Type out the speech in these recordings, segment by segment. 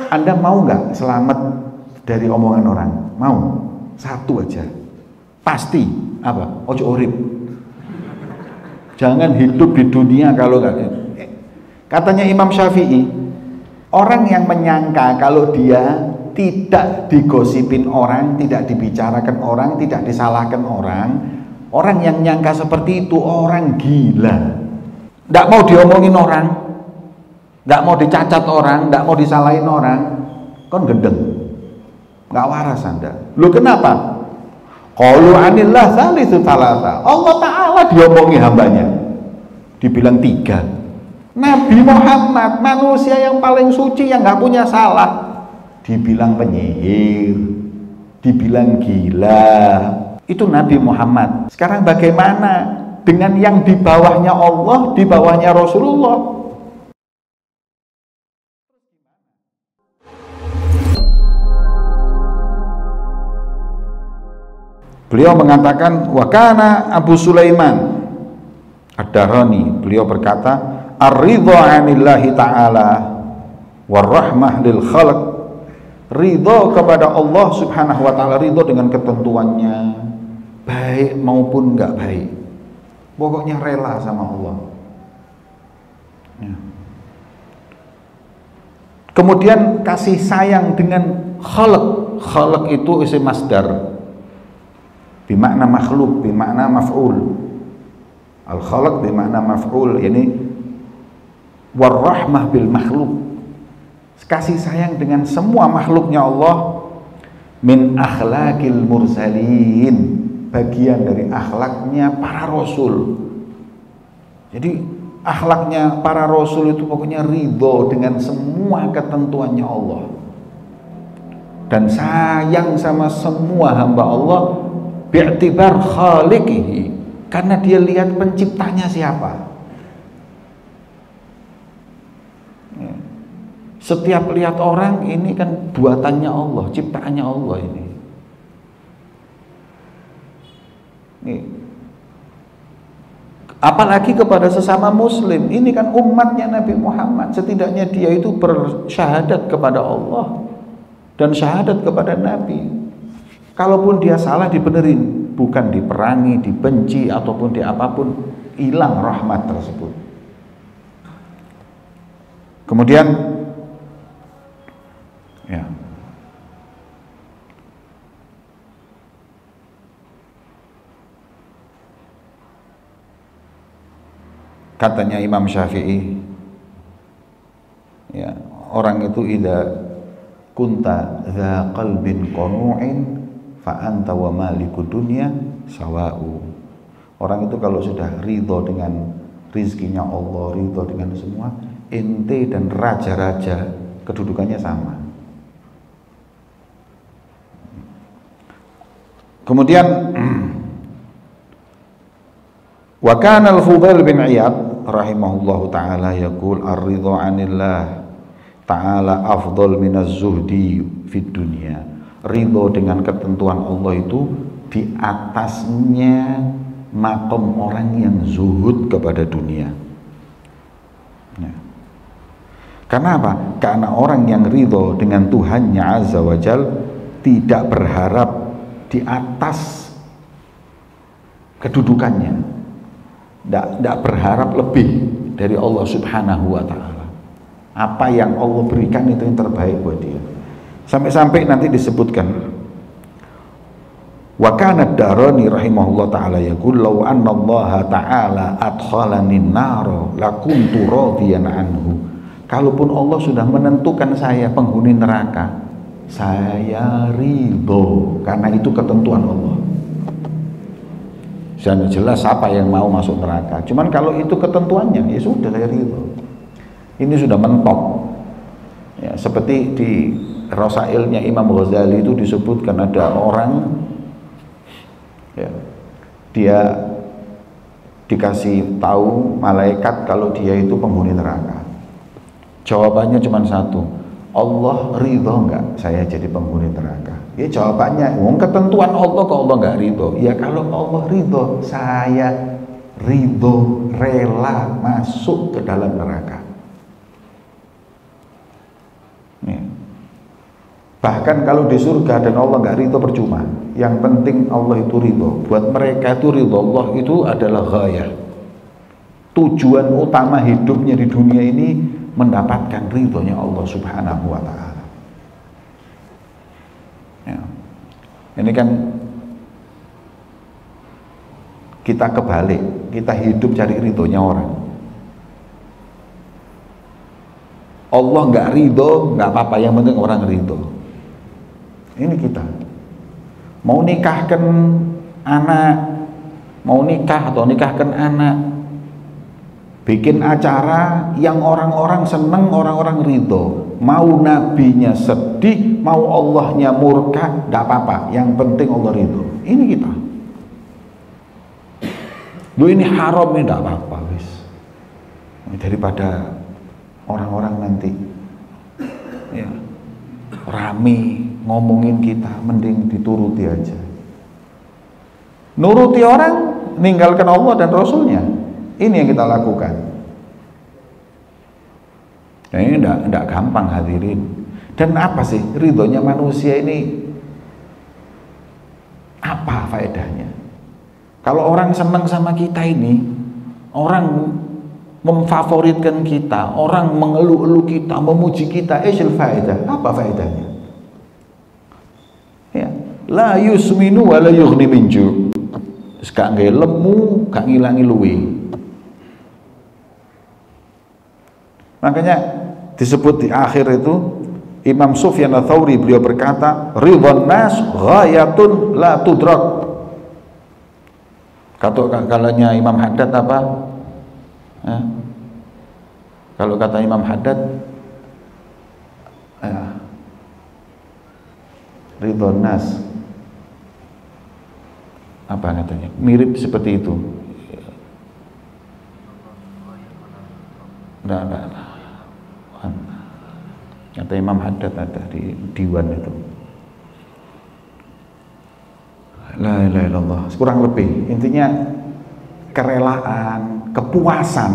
Anda mau nggak selamat dari omongan orang? Mau? Satu aja. Pasti. Apa? Ojo urip. Jangan hidup di dunia kalau nggak. Katanya Imam Syafi'i, orang yang menyangka kalau dia tidak digosipin orang, tidak dibicarakan orang, tidak disalahkan orang yang nyangka seperti itu orang gila. Nggak mau diomongin orang, nggak mau dicacat orang, nggak mau disalahin orang, kon gendeng, nggak waras Anda. Lu kenapa? Qalu anillah salisu salasa. Allah Ta'ala diomongi hambanya, dibilang 3. Nabi Muhammad, manusia yang paling suci, yang nggak punya salah, dibilang penyihir, dibilang gila. Itu Nabi Muhammad. Sekarang bagaimana dengan yang di bawahnya Allah, di bawahnya Rasulullah? Beliau mengatakan, wa kana Abu Sulaiman Ad-Darani, beliau berkata, ar-ridha 'anillahi ta'ala warahmah lil khalq. Ridha kepada Allah Subhanahu wa taala, ridha dengan ketentuannya, baik maupun enggak baik. Pokoknya rela sama Allah. Ya. Kemudian kasih sayang dengan khalq. Khalq itu isim masdar, bimakna makhluk, bimakna maf'ul. Al-khalq bimakna maf'ul, yani warahmah bil makhluk. Kasih sayang dengan semua makhluknya Allah. Min akhlaqil mursalin, bagian dari akhlaknya para rasul. Jadi akhlaknya para rasul itu pokoknya ridho dengan semua ketentuannya Allah, dan sayang sama semua hamba Allah bi'tibar khaliqihi, karena dia lihat penciptanya siapa. Setiap lihat orang ini kan buatannya Allah, ciptaannya Allah ini. Apalagi kepada sesama muslim, ini kan umatnya Nabi Muhammad. Setidaknya dia itu bersyahadat kepada Allah dan syahadat kepada Nabi. Kalaupun dia salah dibenerin, bukan diperangi, dibenci ataupun di apapun, hilang rahmat tersebut. Kemudian ya, katanya Imam Syafi'i, ya, orang itu idza kunta dza qalbin qanu'in fa anta wa maliku dunya sawa'u. Orang itu kalau sudah ridho dengan rizkinya Allah, ridho dengan semua, ente dan raja-raja kedudukannya sama. Kemudian wa kana al-Fudail bin Iyad rahimahullahu taala yaqul ar-ridha 'anillah ta'ala afdal minaz zuhdi fid dunya. Ridho dengan ketentuan Allah itu di atasnya makom orang yang zuhud kepada dunia. Ya. Karena apa? Karena orang yang ridho dengan Tuhannya Azza wa Jal tidak berharap di atas kedudukannya, tidak berharap lebih dari Allah Subhanahu wa ta'ala. Apa yang Allah berikan itu yang terbaik buat dia. Sampai-sampai nanti disebutkan, wa kana ad-Darani rahimahullah ta'ala yaqul law anna Allah ta'ala adkhalani an-nar lakuntu radiyan anhu. Kalaupun Allah sudah menentukan saya penghuni neraka, saya ridho, karena itu ketentuan Allah. Dan jelas siapa yang mau masuk neraka. Cuman kalau itu ketentuannya, ya sudah, saya ridho. Ini sudah mentok. Ya, seperti di Rasailnya Imam Ghazali itu disebutkan ada orang, ya, dia dikasih tahu malaikat kalau dia itu penghuni neraka. Jawabannya cuma satu, Allah ridho nggak saya jadi penghuni neraka? Ya jawabannya, ketentuan Allah kok Allah nggak ridho? Ya kalau Allah ridho, saya ridho, rela masuk ke dalam neraka. Nih. Bahkan kalau di surga dan Allah nggak ridho percuma. Yang penting Allah itu ridho. Buat mereka itu ridho Allah itu adalah ghayah. Tujuan utama hidupnya di dunia ini mendapatkan ridhonya Allah Subhanahu wa Ta'ala. Ya. Ini kan kita kebalik, kita hidup cari ridhonya orang. Allah nggak ridho, nggak apa-apa, yang penting orang ridho. Ini kita mau nikahkan anak, mau nikah atau nikahkan anak, bikin acara yang orang-orang seneng, orang-orang ridho. Mau nabinya sedih, mau Allahnya murka, nggak apa-apa, yang penting Allah ridho. Ini kita. Lu ini haram, ini nggak apa-apa, wis. Daripada orang-orang nanti ya rame ngomongin kita, mending dituruti aja. Nuruti orang, ninggalkan Allah dan Rasulnya. Ini yang kita lakukan. Nah, ini enggak gampang hadirin. Dan apa sih ridhonya manusia ini? Apa faedahnya? Kalau orang senang sama kita ini, orang memfavoritkan kita, orang mengeluh-eluh kita, memuji kita, faedah. Apa faedahnya? Ya, la yusminu wa la yughni min ju'. Gak lemu, gak ngilangi luwe. Makanya disebut di akhir itu Imam Sufyan Ats-Tsauri beliau berkata, ridwan nas ghayatun la tudrak. Kalanya Imam Haddad apa? Kalau kata Imam Haddad, ridwan nas apa katanya? Mirip seperti itu. Nah. Kata Imam Haddad ada di diwan itu. La ilaha illallah. Kurang lebih intinya kerelaan, kepuasan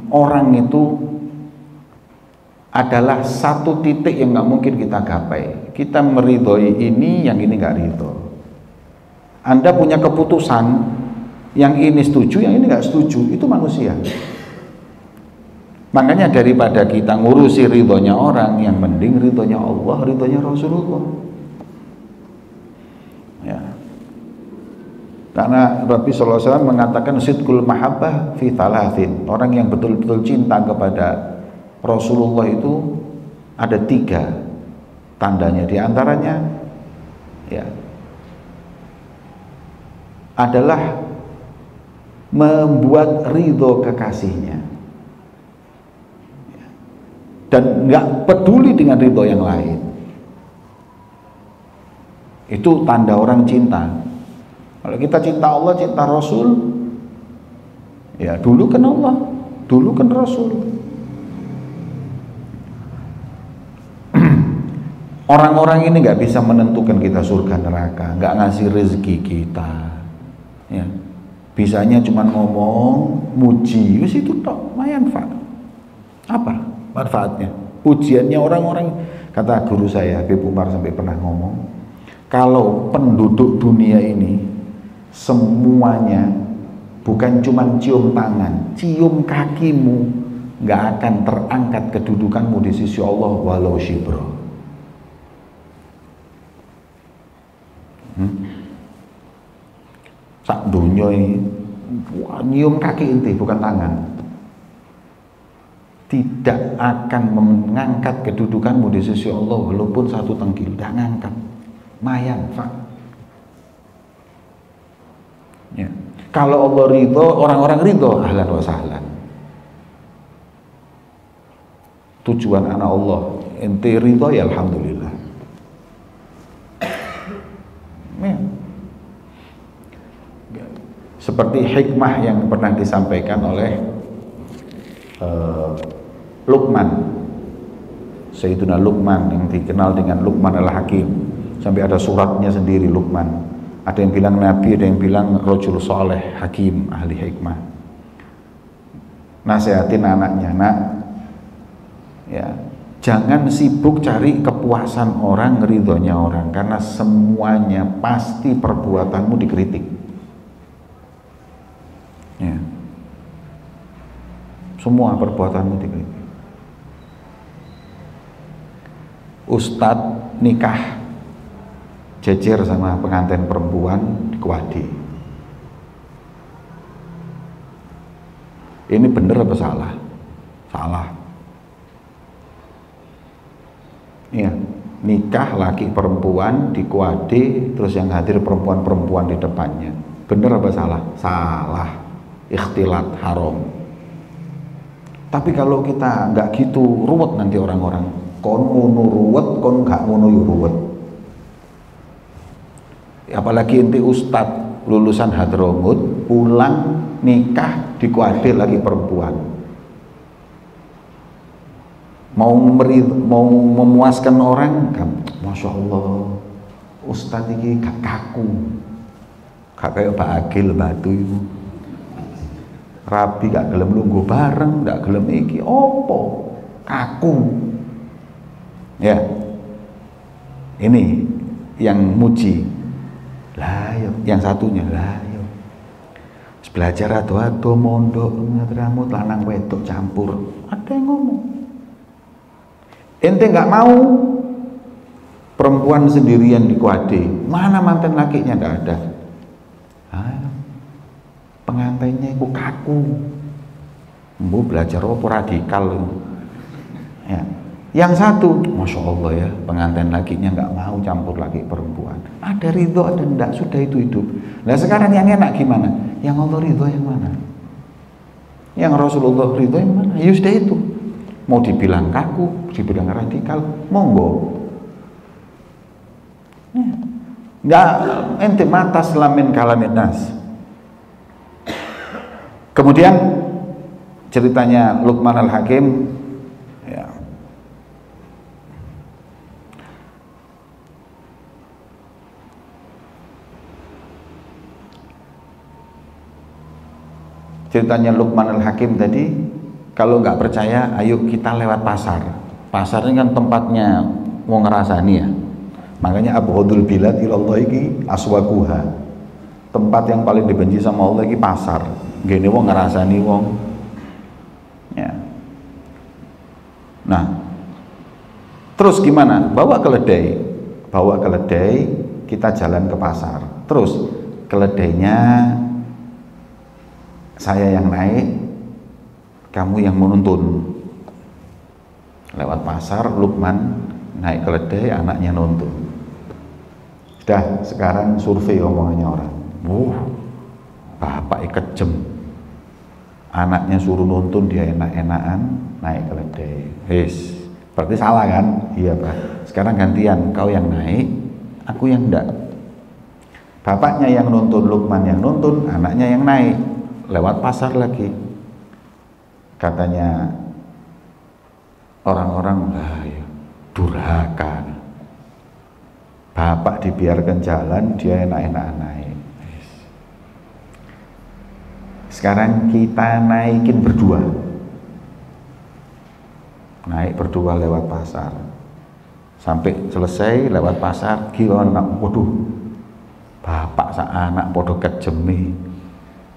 orang itu adalah satu titik yang nggak mungkin kita gapai. Kita meridhoi ini, yang ini nggak ridho. Anda punya keputusan, yang ini setuju, yang ini nggak setuju, itu manusia. Makanya daripada kita ngurusi ridhonya orang, yang mending ridhonya Allah, ridhonya Rasulullah. Ya. Karena Nabi SAW mengatakan sidqul mahabbah fi thalathin. Orang yang betul-betul cinta kepada Rasulullah itu ada 3 tandanya. Di antaranya ya adalah membuat ridho kekasihnya dan nggak peduli dengan ridho yang lain. Itu tanda orang cinta. Kalau kita cinta Allah, cinta Rasul, ya dulu kan Allah, dulu kan Rasul. Orang-orang ini nggak bisa menentukan kita surga neraka, nggak ngasih rezeki kita, ya. Bisanya cuma ngomong, muji, wis itu tok, manfaat. Apa manfaatnya? Pujiannya orang-orang, kata guru saya Habib Umar sampai pernah ngomong, kalau penduduk dunia ini semuanya bukan cuma cium tangan, cium kakimu, nggak akan terangkat kedudukanmu di sisi Allah walau syibro. Sak dunia ini nyium kaki inti bukan tangan, tidak akan mengangkat kedudukanmu di sisi Allah walaupun satu tengkil, tidak ngangkat. Mayan, Pak. Ya. Kalau Allah ridho, orang-orang ridho, ahlan wa sahlan. Tujuan anak Allah, ente ridho ya alhamdulillah. Ya. Seperti hikmah yang pernah disampaikan oleh Luqman, Sayyiduna Luqman yang dikenal dengan Luqman al-Hakim, sampai ada suratnya sendiri Luqman. Ada yang bilang nabi, ada yang bilang rajul saleh, hakim, ahli hikmah. Nasihatin anaknya, nak, ya Jangan sibuk cari kepuasan orang, ridhonya orang, karena semuanya pasti perbuatanmu dikritik. Ya. Semua perbuatanmu dikritik. Ustadz nikah jejer sama pengantin perempuan di Kuwadi. Ini bener apa salah? Salah. Iya, nikah laki perempuan di Kuwadi, terus yang hadir perempuan-perempuan di depannya. Bener apa salah? Salah. Ikhtilat, haram. Tapi kalau kita nggak gitu, ruwet nanti orang-orang. Kon ngono ruwet, kon nggak ngono yo ruwet. Apalagi inti ustadz lulusan Hadramut, pulang nikah di Kuwadi lagi perempuan. Mau memuaskan orang, masya Allah, ustadz ini gak kaku, gak kayak Pak Agil batu itu. Rabi gak gelem lungguh bareng, gak gelem iki, opo, kaku. Ya, ini yang muji. Lah, yang satunya lah, belajar ado-ado mondok ngadramut lanang wedok campur. Ada yang ngomong. Ente nggak mau perempuan sendirian di Kuwadi, mana mantan lakinya nggak ada. Pengantinnya itu kaku. Mbu belajar apa radikal. Ya. Yang satu, masya Allah ya, pengantin lakinya nggak mau campur laki perempuan. Ada ridho, ada enggak, sudah itu hidup. Nah sekarang yang enak gimana? Yang Allah ridho yang mana? Yang Rasulullah ridho yang mana? Ya sudah itu. Mau dibilang kaku, dibilang radikal, monggo. Nggak ente mata selamin kalamin nas. Kemudian ceritanya Luqman Al-Hakim, ya. Ceritanya Luqman Al-Hakim tadi, kalau nggak percaya, ayo kita lewat pasar. Pasar ini kan tempatnya mau ngerasani ya. Makanya abghadul bilad ilallah iki aswaquha. Tempat yang paling dibenci sama Allah iki pasar. Gini wong ngerasani wong. Ya. Nah, terus gimana? Bawa keledai. Bawa keledai, kita jalan ke pasar. Terus keledainya saya yang naik, kamu yang menuntun. Lewat pasar, Luqman naik keledai, anaknya nuntun. Sudah, sekarang survei omongannya orang. Bapak kejem. Anaknya suruh nuntun, dia enak-enakan naik keledai. Berarti salah kan? Iya Pak. Sekarang gantian, kau yang naik, aku yang enggak. Bapaknya yang nuntun, Luqman yang nuntun, anaknya yang naik. Lewat pasar lagi. Katanya orang-orang, durhaka. Bapak dibiarkan jalan, dia enak-enakan naik. Sekarang kita naikin berdua. Naik berdua lewat pasar. Sampai selesai lewat pasar, gimana? Waduh, bapak sa anak podo kejemi.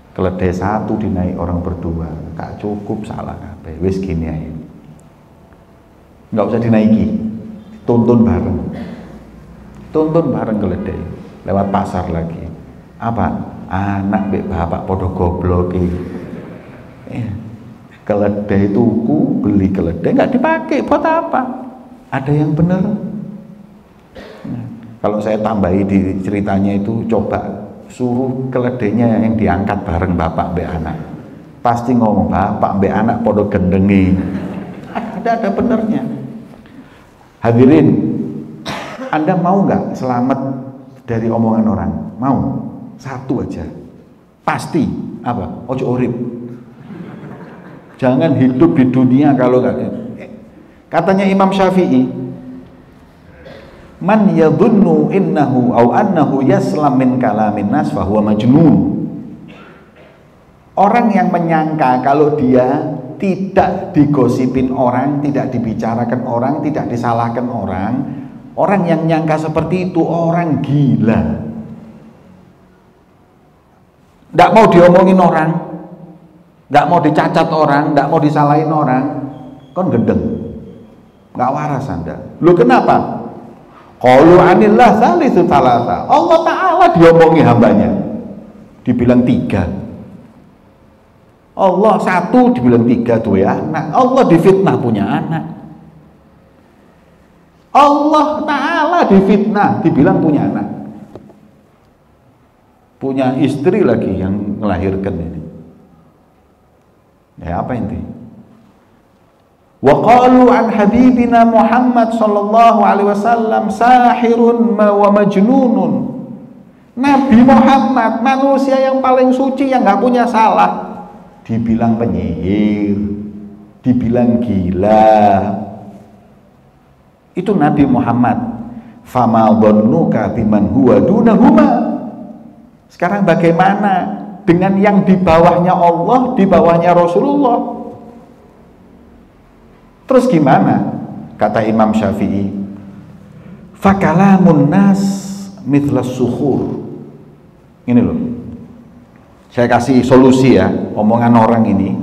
Keledai satu dinaik orang berdua, gak cukup, salah kabeh. Wis gini aja. Nggak usah dinaiki, tuntun bareng. Tuntun bareng keledai lewat pasar lagi. Apa? Anak bek bapak podo goblok. Keledai tuku, beli keledai nggak dipakai, buat apa? Ada yang benar. Nah, kalau saya tambahi di ceritanya itu, coba suruh keledainya yang diangkat bareng bapak mbak anak, pasti ngomong bapak mbak anak podo gendengi. Ada benernya. Hadirin, Anda mau nggak selamat dari omongan orang? Mau? Satu aja, pasti apa? Ojo urip. Jangan hidup di dunia kalau nggak. Katanya Imam Syafi'i, man yadhunnu innahu au annahu yaslam min kalamin nas fahuwa majnun. Orang yang menyangka kalau dia tidak digosipin orang, tidak dibicarakan orang, tidak disalahkan orang, orang yang nyangka seperti itu orang gila. Tidak mau diomongin orang, tidak mau dicacat orang, tidak mau disalahin orang, kon gendeng, nggak waras Anda. Lu kenapa? Qalu anillah salisu salasa. Allah Ta'ala diomongi hambanya, dibilang 3. Allah 1 dibilang 3 tuh ya anak. Allah difitnah punya anak. Allah Ta'ala difitnah dibilang punya anak, punya istri lagi yang melahirkan ini. Ya apa inti? Wa qalu an habibina Muhammad sallallahu alaihi wasallam sahirun wa majnunun. Nabi Muhammad manusia yang paling suci yang nggak punya salah dibilang penyihir, dibilang gila. Itu Nabi Muhammad. Fama dhannuka biman huwa dunahuma. Sekarang bagaimana dengan yang di bawahnya Allah, di bawahnya Rasulullah? Terus gimana? Kata Imam Syafi'i, fakalamun nas mithlas sukhur. Ini loh, saya kasih solusi ya. Omongan orang ini,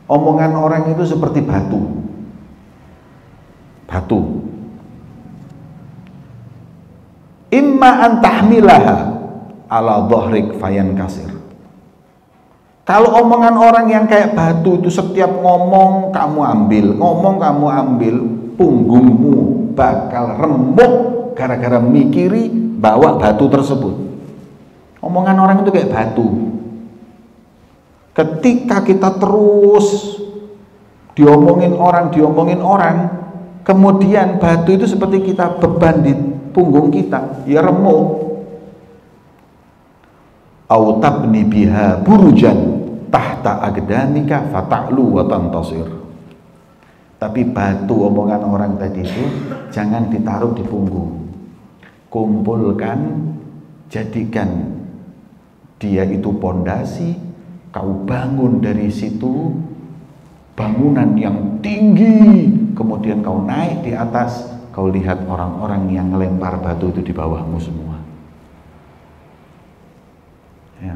omongan orang itu seperti batu. Batu. Imma an tahmilaha ala dhahrik fayan kasir. Kalau omongan orang yang kayak batu itu setiap ngomong kamu ambil, ngomong kamu ambil, punggungmu bakal remuk gara-gara mikiri bawa batu tersebut. Omongan orang itu kayak batu. Ketika kita terus diomongin orang, kemudian batu itu seperti kita beban di punggung kita, ya remuk. Au tabni biha burujan tahta agdanika fata'lu wa tantasir. Tapi batu omongan orang tadi itu jangan ditaruh di punggung. Kumpulkan, jadikan dia itu pondasi, kau bangun dari situ bangunan yang tinggi, kemudian kau naik di atas, kau lihat orang-orang yang ngelempar batu itu di bawahmu semua. Ya.